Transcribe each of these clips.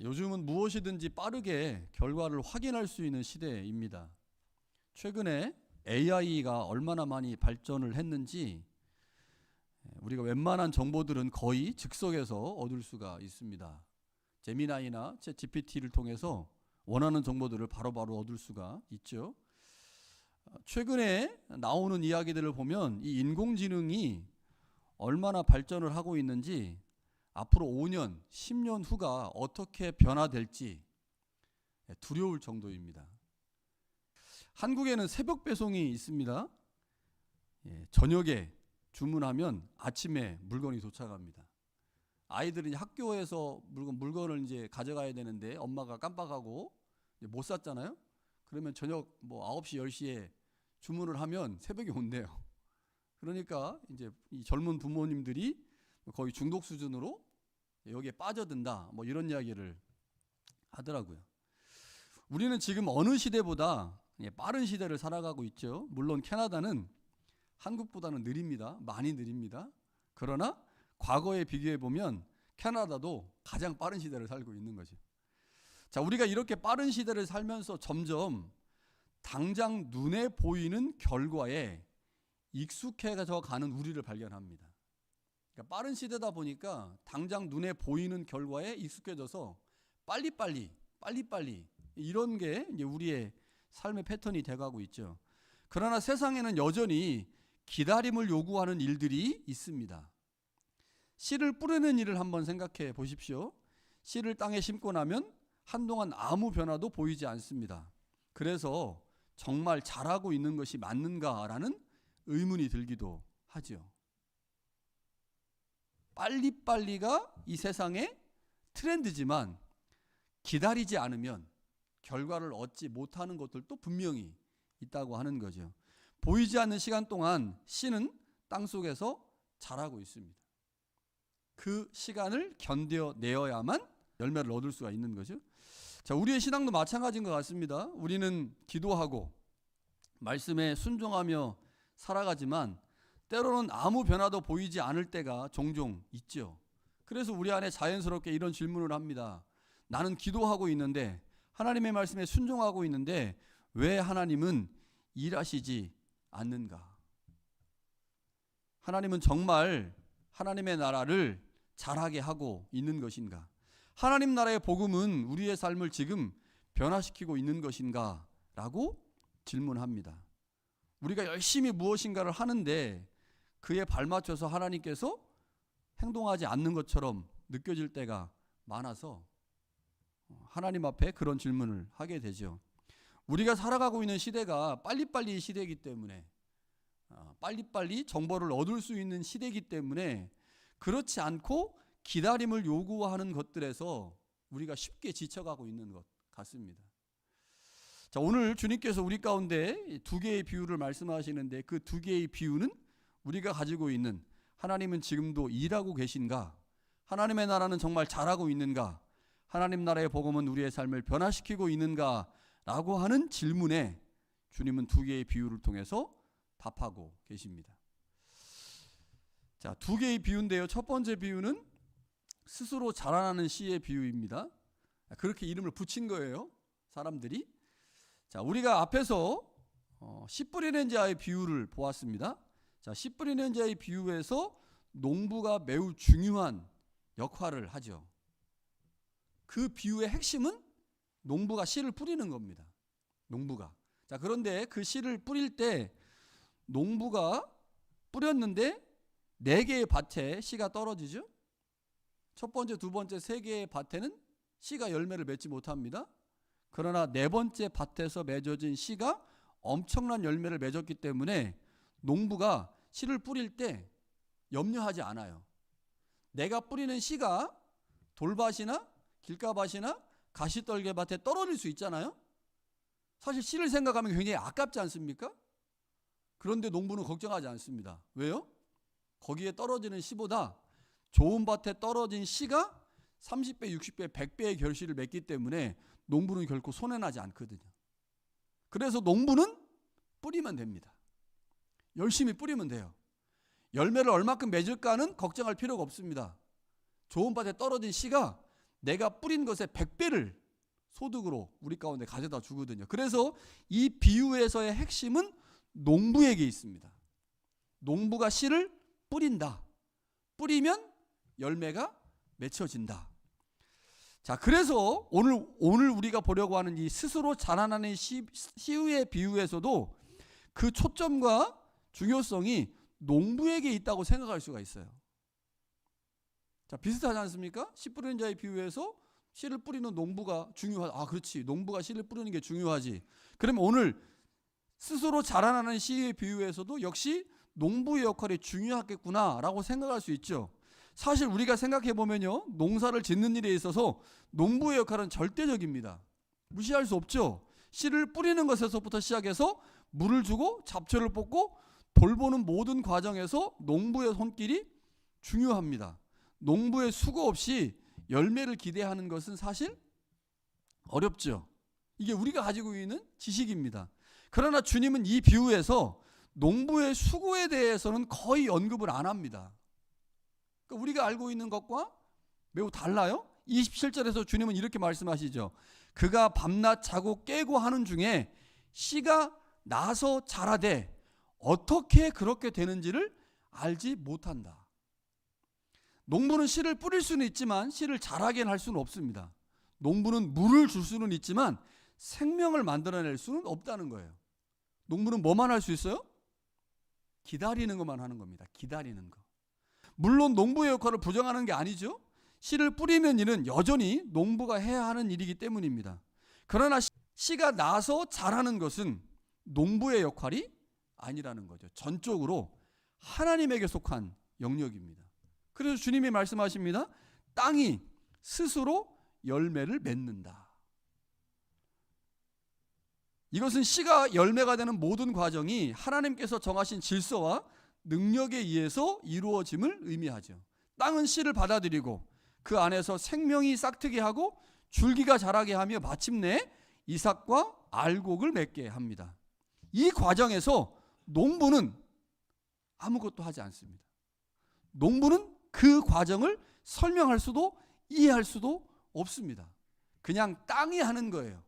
요즘은 무엇이든지 빠르게 결과를 확인할 수 있는 시대입니다. 최근에 AI가 얼마나 많이 발전을 했는지 우리가 웬만한 정보들은 거의 즉석에서 얻을 수가 있습니다. 제미나이나 챗 GPT를 통해서 원하는 정보들을 바로바로 얻을 수가 있죠. 최근에 나오는 이야기들을 보면 이 인공지능이 얼마나 발전을 하고 있는지 앞으로 5년, 10년 후가 어떻게 변화될지 두려울 정도입니다. 한국에는 새벽 배송이 있습니다. 저녁에 주문하면 아침에 물건이 도착합니다. 아이들은 학교에서 물건을 이제 가져가야 되는데 엄마가 깜빡하고 못 샀잖아요. 그러면 저녁 9시, 10시에 주문을 하면 새벽에 온대요. 그러니까 이제 이 젊은 부모님들이 거의 중독 수준으로 여기에 빠져든다. 이런 이야기를 하더라고요. 우리는 지금 어느 시대보다 빠른 시대를 살아가고 있죠. 물론 캐나다는 한국보다는 느립니다. 많이 느립니다. 그러나 과거에 비교해 보면 캐나다도 가장 빠른 시대를 살고 있는 거죠. 자, 우리가 이렇게 빠른 시대를 살면서 점점 당장 눈에 보이는 결과에 익숙해져 가는 우리를 발견합니다. 그러니까 빠른 시대다 보니까 당장 눈에 보이는 결과에 익숙해져서 빨리빨리 이런 게 이제 우리의 삶의 패턴이 돼가고 있죠. 그러나 세상에는 여전히 기다림을 요구하는 일들이 있습니다. 씨를 뿌리는 일을 한번 생각해 보십시오. 씨를 땅에 심고 나면 한동안 아무 변화도 보이지 않습니다. 그래서 정말 잘하고 있는 것이 맞는가라는 의문이 들기도 하죠. 빨리빨리가 이 세상의 트렌드지만 기다리지 않으면 결과를 얻지 못하는 것들도 분명히 있다고 하는 거죠. 보이지 않는 시간 동안 씨는 땅속에서 자라고 있습니다. 그 시간을 견뎌내어야만 열매를 얻을 수가 있는 거죠. 자, 우리의 신앙도 마찬가지인 것 같습니다. 우리는 기도하고 말씀에 순종하며 살아가지만 때로는 아무 변화도 보이지 않을 때가 종종 있죠. 그래서 우리 안에 자연스럽게 이런 질문을 합니다. 나는 기도하고 있는데 하나님의 말씀에 순종하고 있는데 왜 하나님은 일하시지 않는가? 하나님은 정말 하나님의 나라를 잘하게 하고 있는 것인가? 하나님 나라의 복음은 우리의 삶을 지금 변화시키고 있는 것인가? 라고 질문합니다. 우리가 열심히 무엇인가를 하는데 그에 발맞춰서 하나님께서 행동하지 않는 것처럼 느껴질 때가 많아서 하나님 앞에 그런 질문을 하게 되죠. 우리가 살아가고 있는 시대가 빨리빨리 시대이기 때문에 빨리빨리 정보를 얻을 수 있는 시대이기 때문에 그렇지 않고 기다림을 요구하는 것들에서 우리가 쉽게 지쳐가고 있는 것 같습니다. 자, 오늘 주님께서 우리 가운데 두 개의 비유를 말씀하시는데 그 두 개의 비유는 우리가 가지고 있는 하나님은 지금도 일하고 계신가? 하나님의 나라는 정말 잘하고 있는가? 하나님 나라의 복음은 우리의 삶을 변화시키고 있는가? 라고 하는 질문에 주님은 두 개의 비유를 통해서 답하고 계십니다. 자, 두 개의 비유인데요. 첫 번째 비유는 스스로 자라나는 씨의 비유입니다. 그렇게 이름을 붙인 거예요, 사람들이. 자, 우리가 앞에서 씨 뿌리는 자의 비유를 보았습니다. 자, 씨 뿌리는 자의 비유에서 농부가 매우 중요한 역할을 하죠. 그 비유의 핵심은 농부가 씨를 뿌리는 겁니다. 농부가. 자, 그런데 그 씨를 뿌릴 때 농부가 뿌렸는데 4개의 밭에 씨가 떨어지죠. 첫 번째, 두 번째, 3개의 밭에는 씨가 열매를 맺지 못합니다. 그러나 4번째 밭에서 맺어진 씨가 엄청난 열매를 맺었기 때문에 농부가 씨를 뿌릴 때 염려하지 않아요. 내가 뿌리는 씨가 돌밭이나 길가밭이나 가시떨개밭에 떨어질 수 있잖아요. 사실 씨를 생각하면 굉장히 아깝지 않습니까? 그런데 농부는 걱정하지 않습니다. 왜요? 거기에 떨어지는 씨보다 좋은 밭에 떨어진 씨가 30배, 60배, 100배의 결실을 맺기 때문에 농부는 결코 손해나지 않거든요. 그래서 농부는 뿌리면 됩니다. 열심히 뿌리면 돼요. 열매를 얼마큼 맺을까는 걱정할 필요가 없습니다. 좋은 밭에 떨어진 씨가 내가 뿌린 것의 100배를 소득으로 우리 가운데 가져다 주거든요. 그래서 이 비유에서의 핵심은 농부에게 있습니다. 농부가 씨를 뿌린다. 뿌리면 열매가 맺혀진다. 자, 그래서 오늘 우리가 보려고 하는 이 스스로 자라나는 씨의 비유에서도 그 초점과 중요성이 농부에게 있다고 생각할 수가 있어요. 자, 비슷하지 않습니까? 씨 뿌리는 자의 비유에서 씨를 뿌리는 농부가 중요하다. 아, 그렇지. 농부가 씨를 뿌리는 게 중요하지. 그러면 오늘 스스로 자라나는 씨의 비유에서도 역시 농부의 역할이 중요하겠구나라고 생각할 수 있죠. 사실 우리가 생각해 보면요, 농사를 짓는 일에 있어서 농부의 역할은 절대적입니다. 무시할 수 없죠. 씨를 뿌리는 것에서부터 시작해서 물을 주고 잡초를 뽑고 돌보는 모든 과정에서 농부의 손길이 중요합니다. 농부의 수고 없이 열매를 기대하는 것은 사실 어렵죠. 이게 우리가 가지고 있는 지식입니다. 그러나 주님은 이 비유에서 농부의 수고에 대해서는 거의 언급을 안 합니다. 그러니까 우리가 알고 있는 것과 매우 달라요. 27절에서 주님은 이렇게 말씀하시죠. 그가 밤낮 자고 깨고 하는 중에 씨가 나서 자라되 어떻게 그렇게 되는지를 알지 못한다. 농부는 씨를 뿌릴 수는 있지만 씨를 자라게 할 수는 없습니다. 농부는 물을 줄 수는 있지만 생명을 만들어낼 수는 없다는 거예요. 농부는 뭐만 할 수 있어요? 기다리는 것만 하는 겁니다. 기다리는 거. 물론 농부의 역할을 부정하는 게 아니죠. 씨를 뿌리는 일은 여전히 농부가 해야 하는 일이기 때문입니다. 그러나 씨가 나서 자라는 것은 농부의 역할이 아니라는 거죠. 전적으로 하나님에게 속한 영역입니다. 그래서 주님이 말씀하십니다. 땅이 스스로 열매를 맺는다. 이것은 씨가 열매가 되는 모든 과정이 하나님께서 정하신 질서와 능력에 의해서 이루어짐을 의미하죠. 땅은 씨를 받아들이고 그 안에서 생명이 싹트게 하고 줄기가 자라게 하며 마침내 이삭과 알곡을 맺게 합니다. 이 과정에서 농부는 아무것도 하지 않습니다. 농부는 그 과정을 설명할 수도 이해할 수도 없습니다. 그냥 땅이 하는 거예요.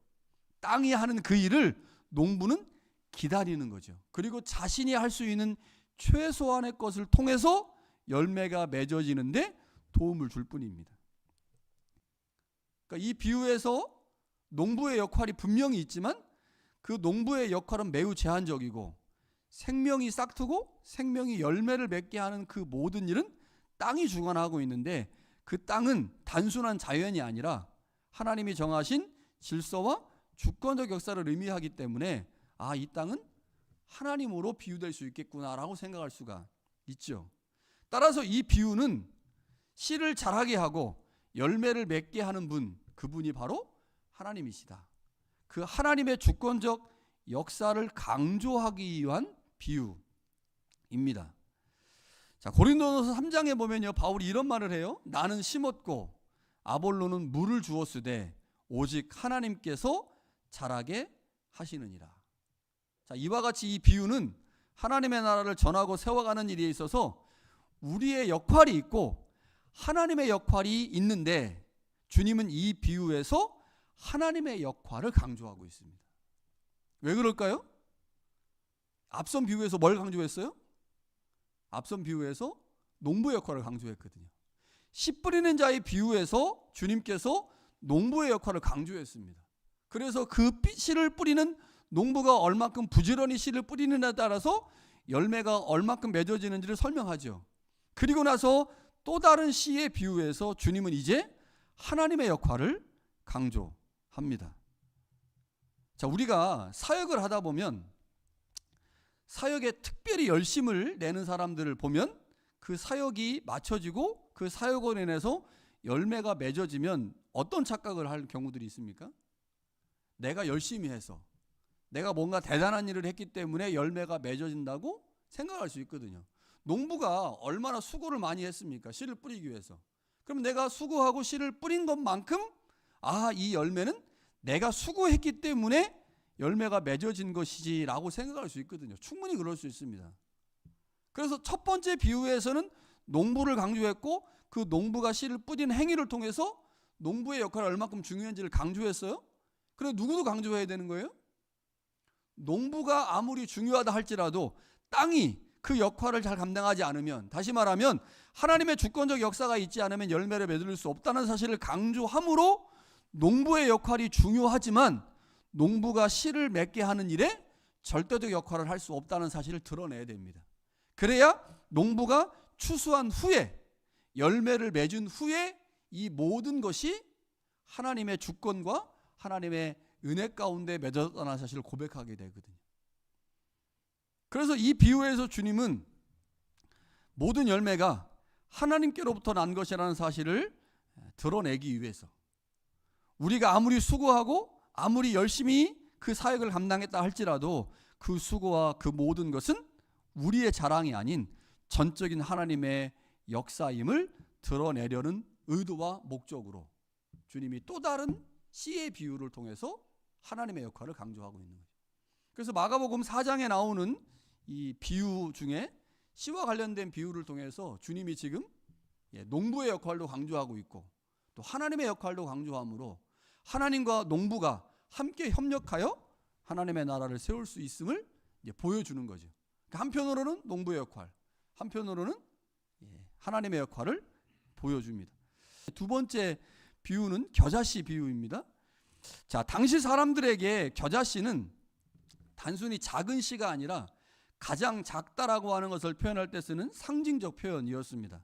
땅이 하는 그 일을 농부는 기다리는 거죠. 그리고 자신이 할 수 있는 최소한의 것을 통해서 열매가 맺어지는데 도움을 줄 뿐입니다. 그러니까 이 비유에서 농부의 역할이 분명히 있지만 그 농부의 역할은 매우 제한적이고 생명이 싹트고 생명이 열매를 맺게 하는 그 모든 일은 땅이 주관하고 있는데 그 땅은 단순한 자연이 아니라 하나님이 정하신 질서와 주권적 역사를 의미하기 때문에 이 땅은 하나님으로 비유될 수 있겠구나라고 생각할 수가 있죠. 따라서 이 비유는 씨를 자라게 하고 열매를 맺게 하는 분, 그분이 바로 하나님이시다. 그 하나님의 주권적 역사를 강조하기 위한 비유입니다. 자, 고린도전서 3장에 보면요, 바울이 이런 말을 해요. 나는 심었고 아볼로는 물을 주었으되 오직 하나님께서 자라게 하시느니라. 자, 이와 같이 이 비유는 하나님의 나라를 전하고 세워가는 일에 있어서 우리의 역할이 있고 하나님의 역할이 있는데 주님은 이 비유에서 하나님의 역할을 강조하고 있습니다. 왜 그럴까요? 앞선 비유에서 뭘 강조했어요? 앞선 비유에서 농부의 역할을 강조했거든요. 씨 뿌리는 자의 비유에서 주님께서 농부의 역할을 강조했습니다. 그래서 그 씨를 뿌리는 농부가 얼마큼 부지런히 씨를 뿌리느냐에 따라서 열매가 얼마큼 맺어지는지를 설명하죠. 그리고 나서 또 다른 씨의 비유에서 주님은 이제 하나님의 역할을 강조합니다. 자, 우리가 사역을 하다 보면 사역에 특별히 열심을 내는 사람들을 보면 그 사역이 맞춰지고 그 사역으로 인해서 열매가 맺어지면 어떤 착각을 할 경우들이 있습니까? 내가 열심히 해서 내가 뭔가 대단한 일을 했기 때문에 열매가 맺어진다고 생각할 수 있거든요. 농부가 얼마나 수고를 많이 했습니까? 씨를 뿌리기 위해서. 그럼 내가 수고하고 씨를 뿌린 것만큼 이 열매는 내가 수고했기 때문에 열매가 맺어진 것이지라고 생각할 수 있거든요. 충분히 그럴 수 있습니다. 그래서 첫 번째 비유에서는 농부를 강조했고 그 농부가 씨를 뿌린 행위를 통해서 농부의 역할이 얼마큼 중요한지를 강조했어요? 그래 누구도 강조해야 되는 거예요? 농부가 아무리 중요하다 할지라도 땅이 그 역할을 잘 감당하지 않으면, 다시 말하면 하나님의 주권적 역사가 있지 않으면 열매를 맺을 수 없다는 사실을 강조함으로 농부의 역할이 중요하지만 농부가 씨를 맺게 하는 일에 절대적 역할을 할 수 없다는 사실을 드러내야 됩니다. 그래야 농부가 추수한 후에, 열매를 맺은 후에 이 모든 것이 하나님의 주권과 하나님의 은혜 가운데 맺어졌다는 사실을 고백하게 되거든요. 그래서 이 비유에서 주님은 모든 열매가 하나님께로부터 난 것이라는 사실을 드러내기 위해서, 우리가 아무리 수고하고 아무리 열심히 그 사역을 감당했다 할지라도 그 수고와 그 모든 것은 우리의 자랑이 아닌 전적인 하나님의 역사임을 드러내려는 의도와 목적으로 주님이 또 다른 씨의 비유를 통해서 하나님의 역할을 강조하고 있는 거죠. 그래서 마가복음 4장에 나오는 이 비유 중에 씨와 관련된 비유를 통해서 주님이 지금 농부의 역할도 강조하고 있고 또 하나님의 역할도 강조하므로 하나님과 농부가 함께 협력하여 하나님의 나라를 세울 수 있음을 보여주는 거죠. 한편으로는 농부의 역할, 한편으로는 하나님의 역할을 보여줍니다. 두 번째 비유는 겨자씨 비유입니다. 자, 당시 사람들에게 겨자씨는 단순히 작은 씨가 아니라 가장 작다라고 하는 것을 표현할 때 쓰는 상징적 표현이었습니다.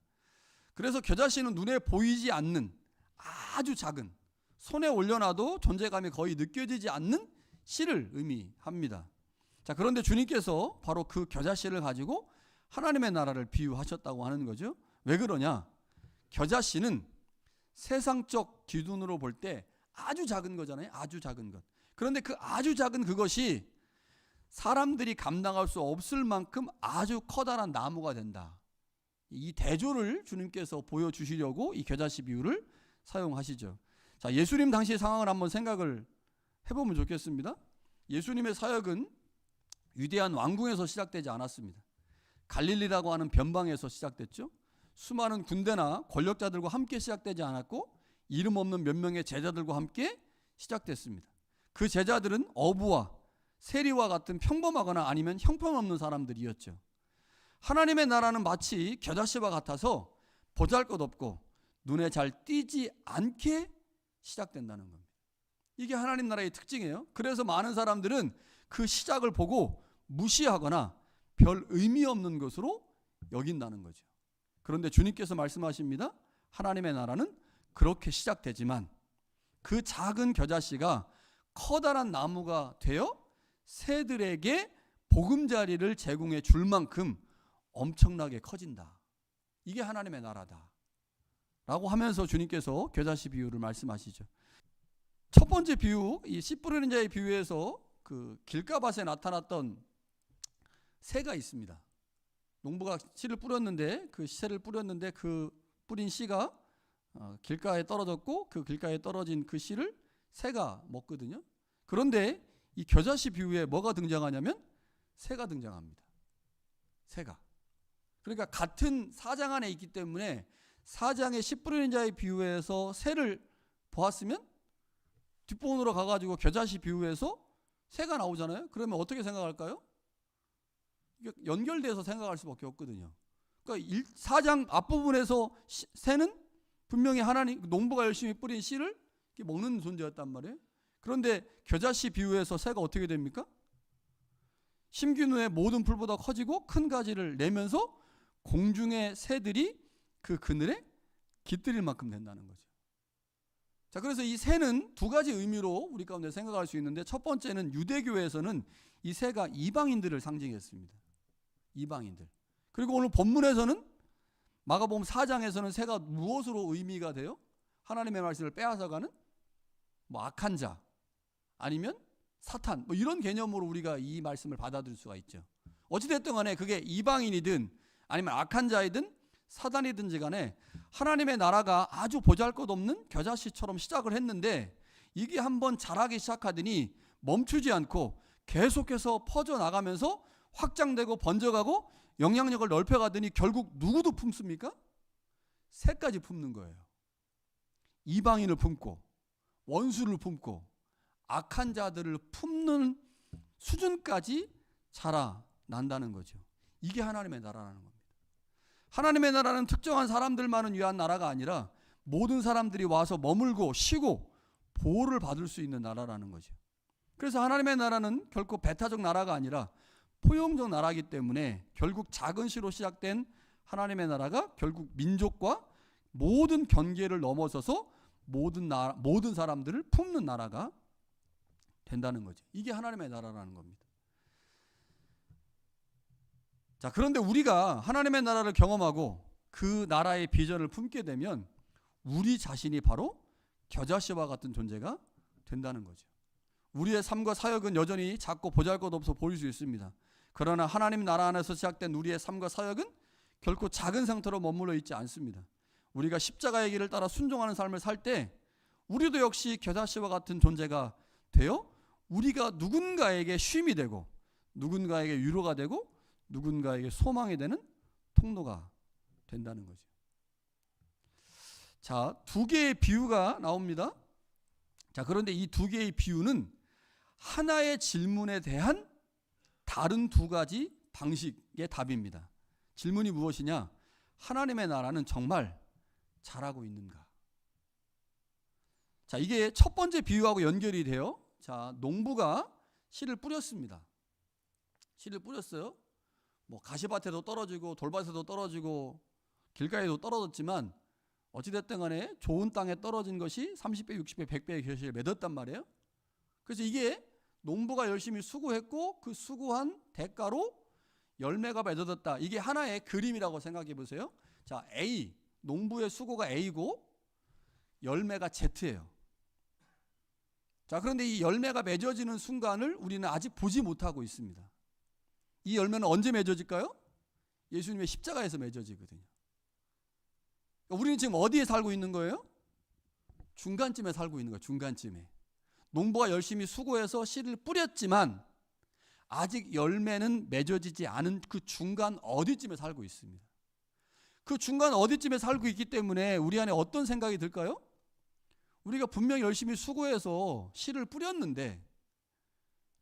그래서 겨자씨는 눈에 보이지 않는 아주 작은, 손에 올려놔도 존재감이 거의 느껴지지 않는 씨를 의미합니다. 자, 그런데 주님께서 바로 그 겨자씨를 가지고 하나님의 나라를 비유하셨다고 하는 거죠. 왜 그러냐? 겨자씨는 세상적 기준으로 볼 때 아주 작은 거잖아요. 아주 작은 것. 그런데 그 아주 작은 그것이 사람들이 감당할 수 없을 만큼 아주 커다란 나무가 된다. 이 대조를 주님께서 보여주시려고 이 겨자씨 비유를 사용하시죠. 자, 예수님 당시의 상황을 한번 생각을 해보면 좋겠습니다. 예수님의 사역은 위대한 왕궁에서 시작되지 않았습니다. 갈릴리라고 하는 변방에서 시작됐죠. 수많은 군대나 권력자들과 함께 시작되지 않았고 이름 없는 몇 명의 제자들과 함께 시작됐습니다. 그 제자들은 어부와 세리와 같은 평범하거나 아니면 형편없는 사람들이었죠. 하나님의 나라는 마치 겨자씨와 같아서 보잘것없고 눈에 잘 띄지 않게 시작된다는 겁니다. 이게 하나님 나라의 특징이에요. 그래서 많은 사람들은 그 시작을 보고 무시하거나 별 의미 없는 것으로 여긴다는 거죠. 그런데 주님께서 말씀하십니다. 하나님의 나라는 그렇게 시작되지만 그 작은 겨자씨가 커다란 나무가 되어 새들에게 보금자리를 제공해 줄 만큼 엄청나게 커진다. 이게 하나님의 나라다 라고 하면서 주님께서 겨자씨 비유를 말씀하시죠. 첫 번째 비유, 이 씨 뿌리는 자의 비유에서 그 길가밭에 나타났던 새가 있습니다. 농부가 씨를 뿌렸는데 그 새를 뿌렸는데 그 뿌린 씨가 길가에 떨어졌고 그 길가에 떨어진 그 씨를 새가 먹거든요. 그런데 이 겨자씨 비유에 뭐가 등장하냐면 새가 등장합니다. 새가. 그러니까 같은 사장 안에 있기 때문에 사장의 씨 뿌리는 자의 비유에서 새를 보았으면 뒷부분으로 가가지고 겨자씨 비유에서 새가 나오잖아요. 그러면 어떻게 생각할까요? 연결돼서 생각할 수밖에 없거든요. 그러니까 4장 앞부분에서 새는 분명히 하나님 농부가 열심히 뿌린 씨를 먹는 존재였단 말이에요. 그런데 겨자씨 비유에서 새가 어떻게 됩니까? 심균후의 모든 풀보다 커지고 큰 가지를 내면서 공중의 새들이 그 그늘에 깃들일 만큼 된다는 거죠. 자, 그래서 이 새는 두 가지 의미로 우리 가운데 생각할 수 있는데, 첫 번째는 유대교에서는 이 새가 이방인들을 상징했습니다. 이방인들. 그리고 오늘 본문에서는 마가복음 4장에서는 새가 무엇으로 의미가 돼요? 하나님의 말씀을 빼앗아가는 악한 자 아니면 사탄 이런 개념으로 우리가 이 말씀을 받아들일 수가 있죠. 어찌됐든 간에 그게 이방인이든 아니면 악한 자이든 사단이든지 간에 하나님의 나라가 아주 보잘것없는 겨자씨처럼 시작을 했는데 이게 한번 자라기 시작하더니 멈추지 않고 계속해서 퍼져나가면서 확장되고 번져가고 영향력을 넓혀가더니 결국 누구도 품습니까? 새까지 품는 거예요. 이방인을 품고 원수를 품고 악한 자들을 품는 수준까지 자라난다는 거죠. 이게 하나님의 나라라는 겁니다. 하나님의 나라는 특정한 사람들만을 위한 나라가 아니라 모든 사람들이 와서 머물고 쉬고 보호를 받을 수 있는 나라라는 거죠. 그래서 하나님의 나라는 결코 배타적 나라가 아니라 포용적 나라이기 때문에 결국 작은 시로 시작된 하나님의 나라가 결국 민족과 모든 경계를 넘어서서 모든 사람들을 품는 나라가 된다는 거죠. 이게 하나님의 나라라는 겁니다. 자, 그런데 우리가 하나님의 나라를 경험하고 그 나라의 비전을 품게 되면 우리 자신이 바로 겨자씨와 같은 존재가 된다는 거죠. 우리의 삶과 사역은 여전히 작고 보잘것없어 보일 수 있습니다. 그러나 하나님 나라 안에서 시작된 우리의 삶과 사역은 결코 작은 상태로 머물러 있지 않습니다. 우리가 십자가의 길을 따라 순종하는 삶을 살 때 우리도 역시 겨자씨와 같은 존재가 되어 우리가 누군가에게 쉼이 되고 누군가에게 위로가 되고 누군가에게 소망이 되는 통로가 된다는 거죠. 자, 두 개의 비유가 나옵니다. 자, 그런데 이 두 개의 비유는 하나의 질문에 대한 다른 두 가지 방식의 답입니다. 질문이 무엇이냐? 하나님의 나라는 정말 잘하고 있는가? 자, 이게 첫 번째 비유하고 연결이 돼요. 자, 농부가 씨를 뿌렸습니다. 씨를 뿌렸어요. 뭐 가시밭에도 떨어지고 돌밭에도 떨어지고 길가에도 떨어졌지만 어찌됐든 간에 좋은 땅에 떨어진 것이 30배, 60배, 100배의 결실을 맺었단 말이에요. 그래서 이게 농부가 열심히 수고했고 그 수고한 대가로 열매가 맺어졌다. 이게 하나의 그림이라고 생각해 보세요. 자, A, 농부의 수고가 A고 열매가 Z예요. 자, 그런데 이 열매가 맺어지는 순간을 우리는 아직 보지 못하고 있습니다. 이 열매는 언제 맺어질까요? 예수님의 십자가에서 맺어지거든요. 우리는 지금 어디에 살고 있는 거예요? 중간쯤에 살고 있는 거예요. 중간쯤에. 농부가 열심히 수고해서 씨를 뿌렸지만 아직 열매는 맺어지지 않은 그 중간 어디쯤에 살고 있습니다. 그 중간 어디쯤에 살고 있기 때문에 우리 안에 어떤 생각이 들까요? 우리가 분명히 열심히 수고해서 씨를 뿌렸는데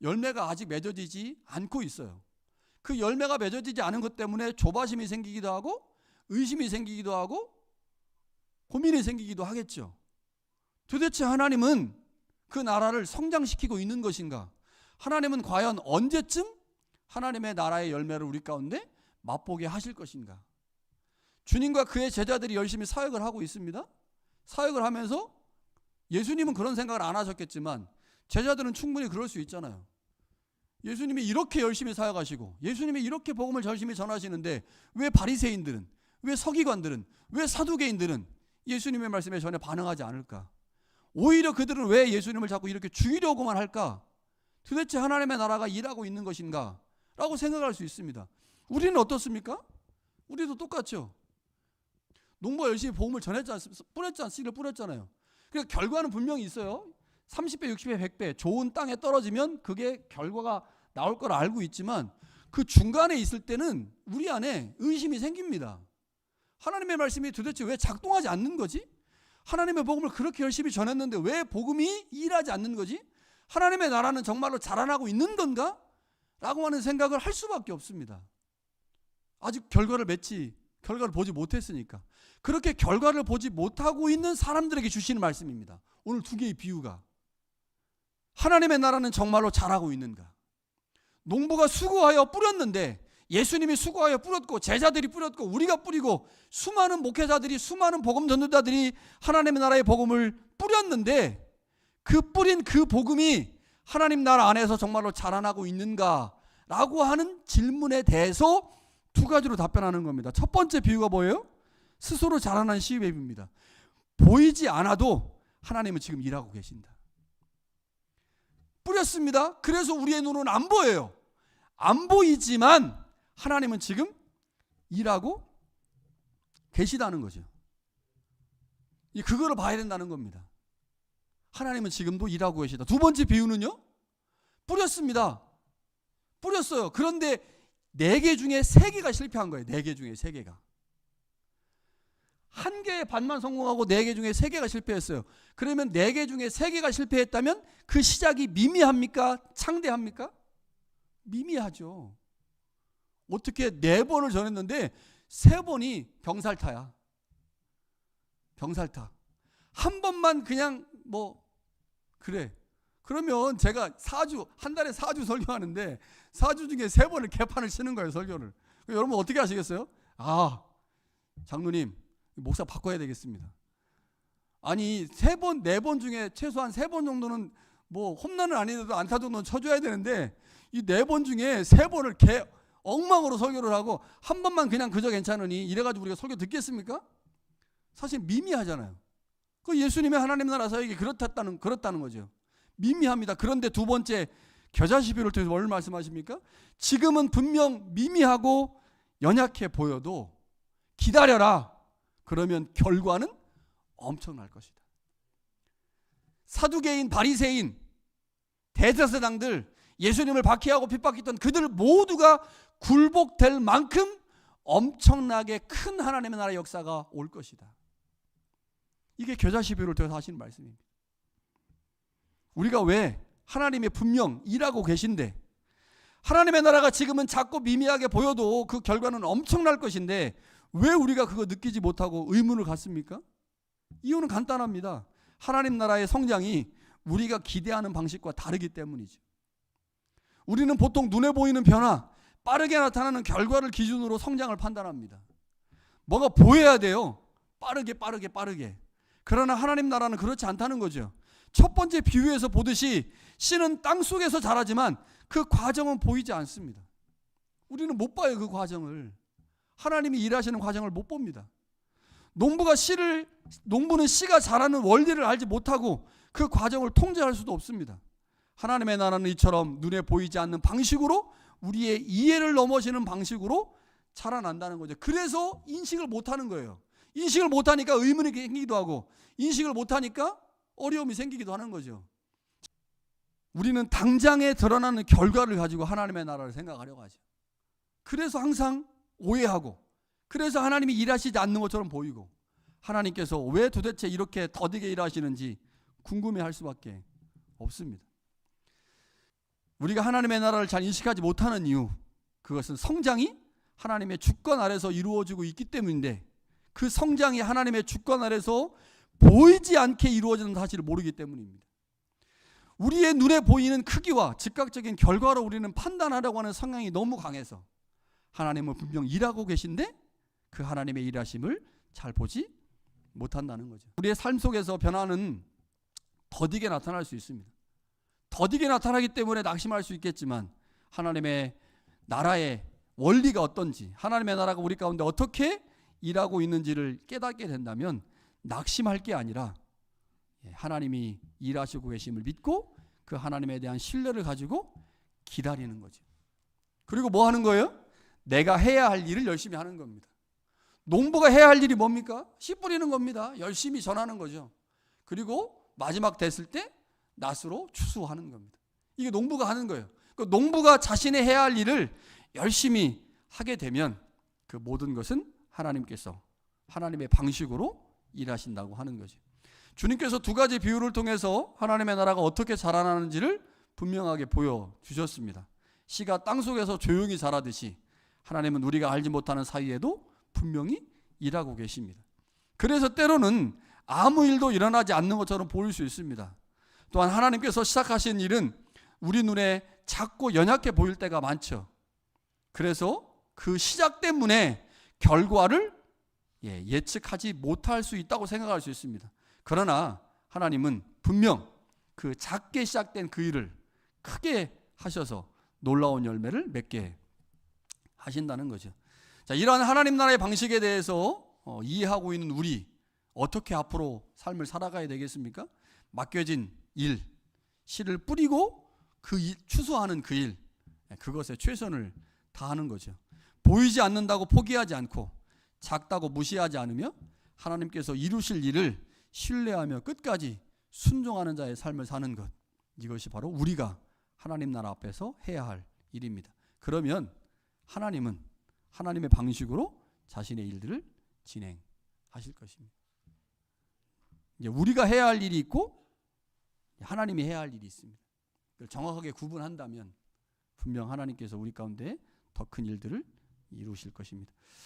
열매가 아직 맺어지지 않고 있어요. 그 열매가 맺어지지 않은 것 때문에 조바심이 생기기도 하고 의심이 생기기도 하고 고민이 생기기도 하겠죠. 도대체 하나님은 그 나라를 성장시키고 있는 것인가? 하나님은 과연 언제쯤 하나님의 나라의 열매를 우리 가운데 맛보게 하실 것인가? 주님과 그의 제자들이 열심히 사역을 하고 있습니다. 사역을 하면서 예수님은 그런 생각을 안 하셨겠지만 제자들은 충분히 그럴 수 있잖아요. 예수님이 이렇게 열심히 사역하시고 예수님이 이렇게 복음을 열심히 전하시는데 왜 바리새인들은, 왜 서기관들은, 왜 사두개인들은 예수님의 말씀에 전혀 반응하지 않을까? 오히려 그들은 왜 예수님을 자꾸 이렇게 죽이려고만 할까? 도대체 하나님의 나라가 일하고 있는 것인가? 라고 생각할 수 있습니다. 우리는 어떻습니까? 우리도 똑같죠. 농부가 열심히 복음을 전했지 않습니까? 뿌렸잖아요. 씨를 뿌렸잖아요. 그러니까 결과는 분명히 있어요. 30배, 60배, 100배 좋은 땅에 떨어지면 그게 결과가 나올 걸 알고 있지만 그 중간에 있을 때는 우리 안에 의심이 생깁니다. 하나님의 말씀이 도대체 왜 작동하지 않는 거지? 하나님의 복음을 그렇게 열심히 전했는데 왜 복음이 일하지 않는 거지? 하나님의 나라는 정말로 자라나고 있는 건가? 라고 하는 생각을 할 수밖에 없습니다. 아직 결과를 보지 못했으니까. 그렇게 결과를 보지 못하고 있는 사람들에게 주시는 말씀입니다. 오늘 두 개의 비유가. 하나님의 나라는 정말로 자라고 있는가? 농부가 수고하여 뿌렸는데 예수님이 수고하여 뿌렸고 제자들이 뿌렸고 우리가 뿌리고 수많은 목회자들이 수많은 복음 전도자들이 하나님의 나라의 복음을 뿌렸는데 그 뿌린 그 복음이 하나님 나라 안에서 정말로 자라나고 있는가라고 하는 질문에 대해서 두 가지로 답변하는 겁니다. 첫 번째 비유가 뭐예요? 스스로 자라난 씨앗입니다. 보이지 않아도 하나님은 지금 일하고 계신다. 뿌렸습니다. 그래서 우리의 눈은 안 보여요. 안 보이지만 하나님은 지금 일하고 계시다는 거죠. 그거를 봐야 된다는 겁니다. 하나님은 지금도 일하고 계시다. 두 번째 비유는요. 뿌렸습니다. 뿌렸어요. 그런데 4개 중에 3개가 실패한 거예요. 4개 중에 3개가. 한 개의 반만 성공하고 4개 중에 3개가 실패했어요. 그러면 4개 중에 3개가 실패했다면 그 시작이 미미합니까? 창대합니까? 미미하죠. 어떻게 4번을 전했는데 3번이 병살타야. 병살타. 한 번만 그냥 그래. 그러면 제가 한 달에 4주 설교하는데 4주 중에 3번을 개판을 치는 거예요, 설교를. 여러분 어떻게 하시겠어요? 장로님, 목사 바꿔야 되겠습니다. 아니 3번, 4번 중에 최소한 3번 정도는 홈런은 아니어도 안타 정도는 쳐줘야 되는데 이 4번 중에 3번을 엉망으로 설교를 하고 한 번만 그냥 그저 괜찮으니 이래가지고 우리가 설교 듣겠습니까? 사실 미미하잖아요. 그 예수님의 하나님 나라 사역이 그렇다는 거죠. 미미합니다. 그런데 두 번째 겨자씨비를 통해서 뭘 말씀하십니까? 지금은 분명 미미하고 연약해 보여도 기다려라. 그러면 결과는 엄청날 것이다. 사두개인, 바리새인, 대제사장들, 예수님을 박해하고 핍박했던 그들 모두가 굴복될 만큼 엄청나게 큰 하나님의 나라의 역사가 올 것이다. 이게 겨자씨비를 통해서 하시는 말씀입니다. 우리가 왜 하나님이 분명 일하고 계신데 하나님의 나라가 지금은 작고 미미하게 보여도 그 결과는 엄청날 것인데 왜 우리가 그거 느끼지 못하고 의문을 갖습니까? 이유는 간단합니다. 하나님 나라의 성장이 우리가 기대하는 방식과 다르기 때문이죠. 우리는 보통 눈에 보이는 변화, 빠르게 나타나는 결과를 기준으로 성장을 판단합니다. 뭐가 보여야 돼요. 빠르게. 그러나 하나님 나라는 그렇지 않다는 거죠. 첫 번째 비유에서 보듯이 씨는 땅 속에서 자라지만 그 과정은 보이지 않습니다. 우리는 못 봐요, 그 과정을. 하나님이 일하시는 과정을 못 봅니다. 농부는 씨가 자라는 원리를 알지 못하고 그 과정을 통제할 수도 없습니다. 하나님의 나라는 이처럼 눈에 보이지 않는 방식으로 우리의 이해를 넘어서는 방식으로 자라난다는 거죠. 그래서 인식을 못하는 거예요. 인식을 못하니까 의문이 생기기도 하고 인식을 못하니까 어려움이 생기기도 하는 거죠. 우리는 당장에 드러나는 결과를 가지고 하나님의 나라를 생각하려고 하죠. 그래서 항상 오해하고 그래서 하나님이 일하시지 않는 것처럼 보이고 하나님께서 왜 도대체 이렇게 더디게 일하시는지 궁금해할 수밖에 없습니다. 우리가 하나님의 나라를 잘 인식하지 못하는 이유, 그것은 성장이 하나님의 주권 아래서 이루어지고 있기 때문인데 그 성장이 하나님의 주권 아래서 보이지 않게 이루어지는 사실을 모르기 때문입니다. 우리의 눈에 보이는 크기와 즉각적인 결과로 우리는 판단하려고 하는 성향이 너무 강해서 하나님은 분명 일하고 계신데 그 하나님의 일하심을 잘 보지 못한다는 거죠. 우리의 삶 속에서 변화는 더디게 나타날 수 있습니다. 더디게 나타나기 때문에 낙심할 수 있겠지만 하나님의 나라의 원리가 어떤지, 하나님의 나라가 우리 가운데 어떻게 일하고 있는지를 깨닫게 된다면 낙심할 게 아니라 하나님이 일하시고 계심을 믿고 그 하나님에 대한 신뢰를 가지고 기다리는 거죠. 그리고 뭐 하는 거예요? 내가 해야 할 일을 열심히 하는 겁니다. 농부가 해야 할 일이 뭡니까? 씨 뿌리는 겁니다. 열심히 전하는 거죠. 그리고 마지막 됐을 때 낫으로 추수하는 겁니다. 이게 농부가 하는 거예요. 그 농부가 자신의 해야 할 일을 열심히 하게 되면 그 모든 것은 하나님께서 하나님의 방식으로 일하신다고 하는 거죠. 주님께서 두 가지 비유를 통해서 하나님의 나라가 어떻게 자라나는지를 분명하게 보여주셨습니다. 씨가 땅속에서 조용히 자라듯이 하나님은 우리가 알지 못하는 사이에도 분명히 일하고 계십니다. 그래서 때로는 아무 일도 일어나지 않는 것처럼 보일 수 있습니다. 또한 하나님께서 시작하신 일은 우리 눈에 작고 연약해 보일 때가 많죠. 그래서 그 시작 때문에 결과를 예측하지 못할 수 있다고 생각할 수 있습니다. 그러나 하나님은 분명 그 작게 시작된 그 일을 크게 하셔서 놀라운 열매를 맺게 하신다는 거죠. 자, 이러한 하나님 나라의 방식에 대해서 이해하고 있는 우리 어떻게 앞으로 삶을 살아가야 되겠습니까? 맡겨진 일, 씨를 뿌리고 추수하는 그 일, 그것에 최선을 다하는 거죠. 보이지 않는다고 포기하지 않고 작다고 무시하지 않으며 하나님께서 이루실 일을 신뢰하며 끝까지 순종하는 자의 삶을 사는 것, 이것이 바로 우리가 하나님 나라 앞에서 해야 할 일입니다. 그러면 하나님은 하나님의 방식으로 자신의 일들을 하실 것입니다. 이제 우리가 해야 할 일이 있고 하나님이 해야 할 일이 있습니다. 그걸 정확하게 구분한다면 분명 하나님께서 우리 가운데 더 큰 일들을 이루실 것입니다.